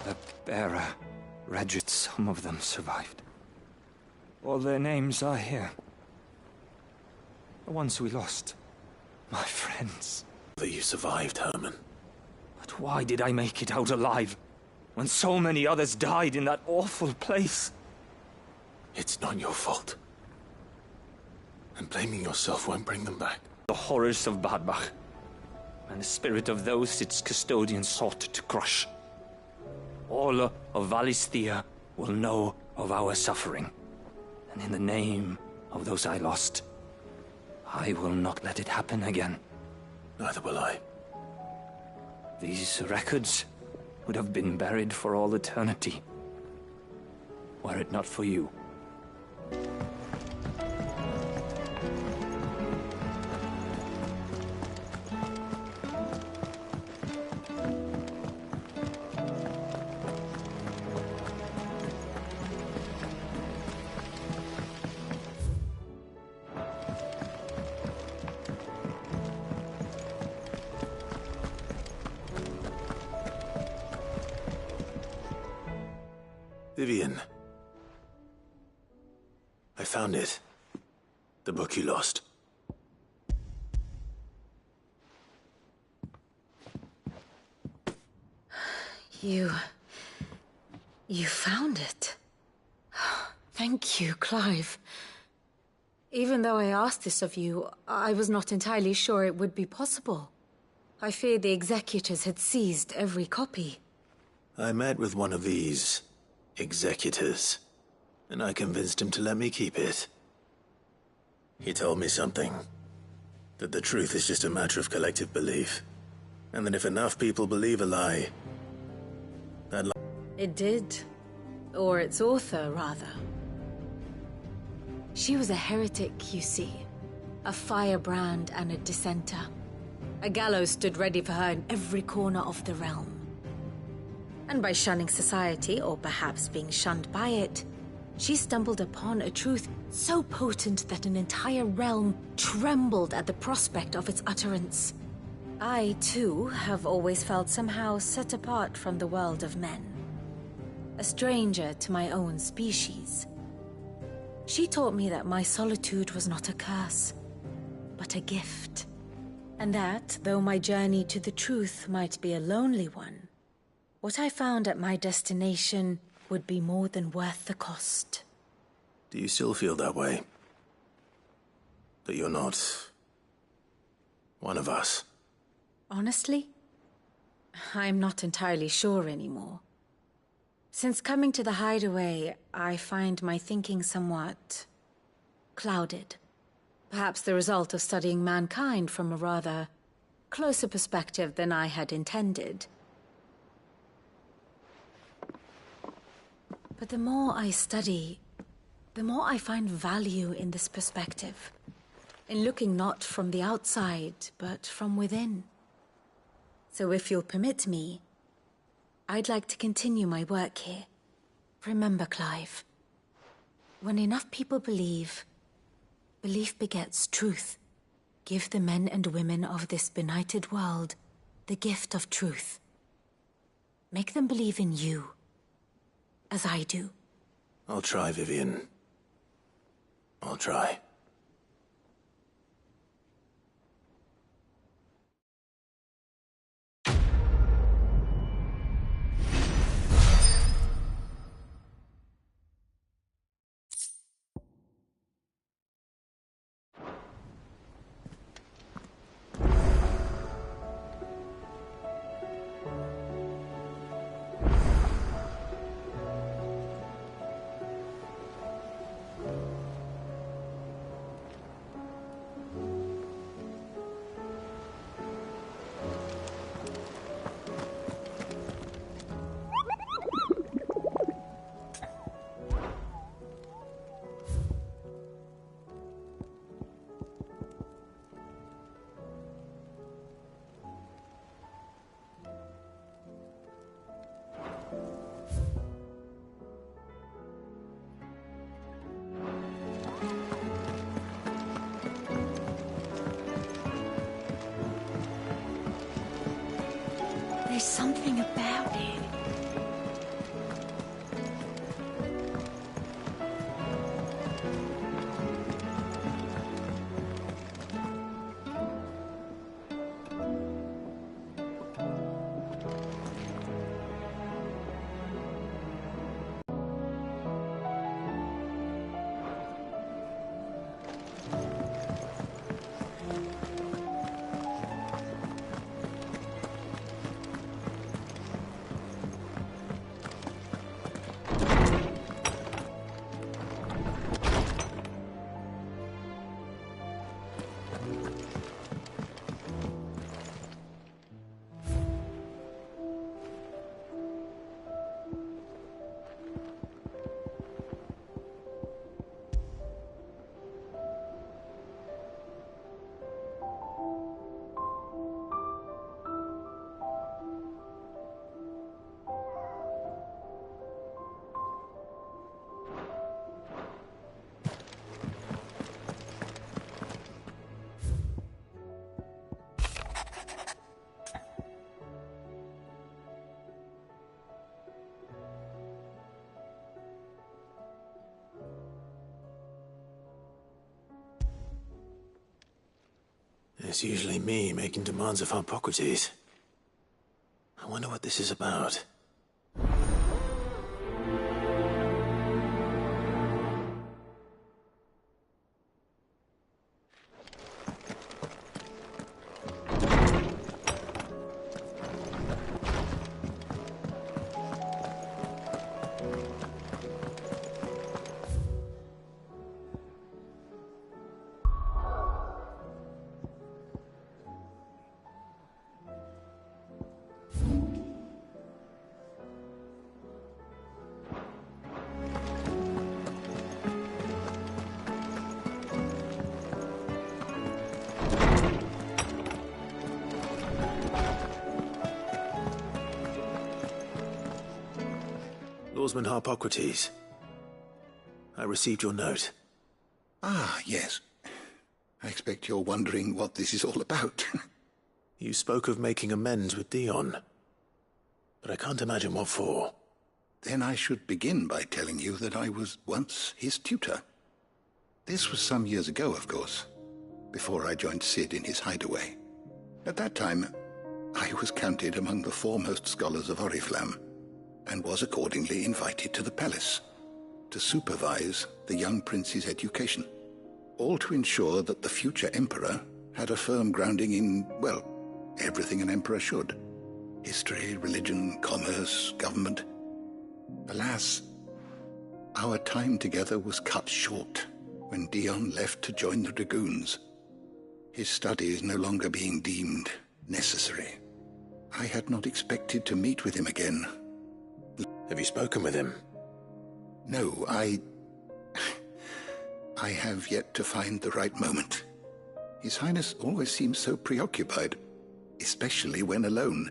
The bearer, Redrit, some of them survived. All their names are here. The ones we lost. My friends. That you survived, Herman. But why did I make it out alive, when so many others died in that awful place? It's not your fault. And blaming yourself won't bring them back. The horrors of Badbach, and the spirit of those its custodians sought to crush. All of Valisthea will know of our suffering, and in the name of those I lost, I will not let it happen again. Neither will I. These records would have been buried for all eternity, were it not for you. Vivian. I found it. The book you lost. You found it. Thank you, Clive. Even though I asked this of you, I was not entirely sure it would be possible. I feared the executors had seized every copy. I met with one of these executors, and I convinced him to let me keep it. He told me something. That the truth is just a matter of collective belief. And that if enough people believe a lie, that lie... It did. Or its author, rather. She was a heretic, you see. A firebrand and a dissenter. A gallows stood ready for her in every corner of the realm. And by shunning society, or perhaps being shunned by it, she stumbled upon a truth so potent that an entire realm trembled at the prospect of its utterance. I, too, have always felt somehow set apart from the world of men. A stranger to my own species. She taught me that my solitude was not a curse, but a gift. And that, though my journey to the truth might be a lonely one, what I found at my destination would be more than worth the cost. Do you still feel that way? That you're not one of us? Honestly, I'm not entirely sure anymore. Since coming to the Hideaway, I find my thinking somewhat clouded. Perhaps the result of studying mankind from a rather closer perspective than I had intended. But the more I study, the more I find value in this perspective. In looking not from the outside, but from within. So if you'll permit me, I'd like to continue my work here. Remember, Clive, when enough people believe, belief begets truth. Give the men and women of this benighted world the gift of truth. Make them believe in you, as I do. I'll try, Vivian. I'll try. There's something about it. It's usually me making demands of Harpocrates. I wonder what this is about. Lawsman Harpocrates, I received your note. Ah, yes. I expect you're wondering what this is all about. You spoke of making amends with Dion, but I can't imagine what for. Then I should begin by telling you that I was once his tutor. This was some years ago, of course, before I joined Cid in his hideaway. At that time, I was counted among the foremost scholars of Oriflamme, and was accordingly invited to the palace to supervise the young prince's education, all to ensure that the future emperor had a firm grounding in, well, everything an emperor should. History, religion, commerce, government. Alas, our time together was cut short when Dion left to join the Dragoons, his studies no longer being deemed necessary. I had not expected to meet with him again. Have you spoken with him? No, I have yet to find the right moment. His Highness always seems so preoccupied, especially when alone.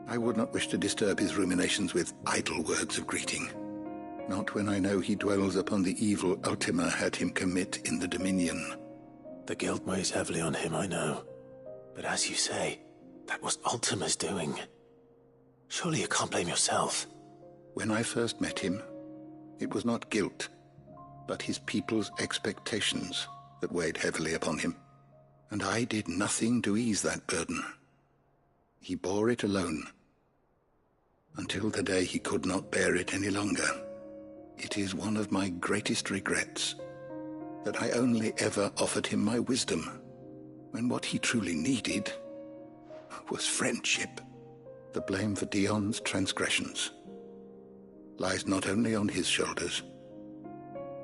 I would not wish to disturb his ruminations with idle words of greeting. Not when I know he dwells upon the evil Ultima had him commit in the Dominion. The guilt weighs heavily on him, I know. But as you say, that was Ultima's doing. Surely you can't blame yourself. When I first met him, it was not guilt, but his people's expectations that weighed heavily upon him. And I did nothing to ease that burden. He bore it alone, until the day he could not bear it any longer. It is one of my greatest regrets that I only ever offered him my wisdom, when what he truly needed was friendship. The blame for Dion's transgressions lies not only on his shoulders,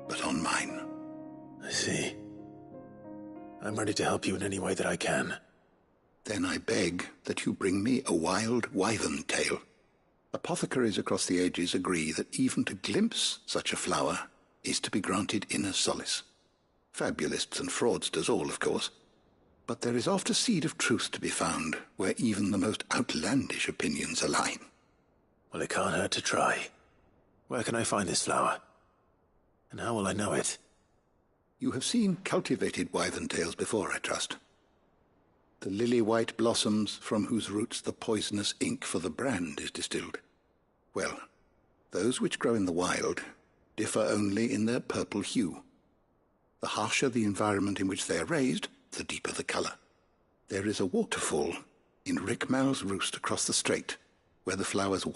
but on mine. I see. I'm ready to help you in any way that I can. Then I beg that you bring me a wild wyvern tail. Apothecaries across the ages agree that even to glimpse such a flower is to be granted inner solace. Fabulists and fraudsters all, of course. But there is oft a seed of truth to be found where even the most outlandish opinions align. Well, it can't hurt to try. Where can I find this flower? And how will I know it? You have seen cultivated wyvern tails before, I trust. The lily-white blossoms from whose roots the poisonous ink for the brand is distilled. Well, those which grow in the wild differ only in their purple hue. The harsher the environment in which they are raised, the deeper the color. There is a waterfall in Rick Mal's roost across the strait, where the flowers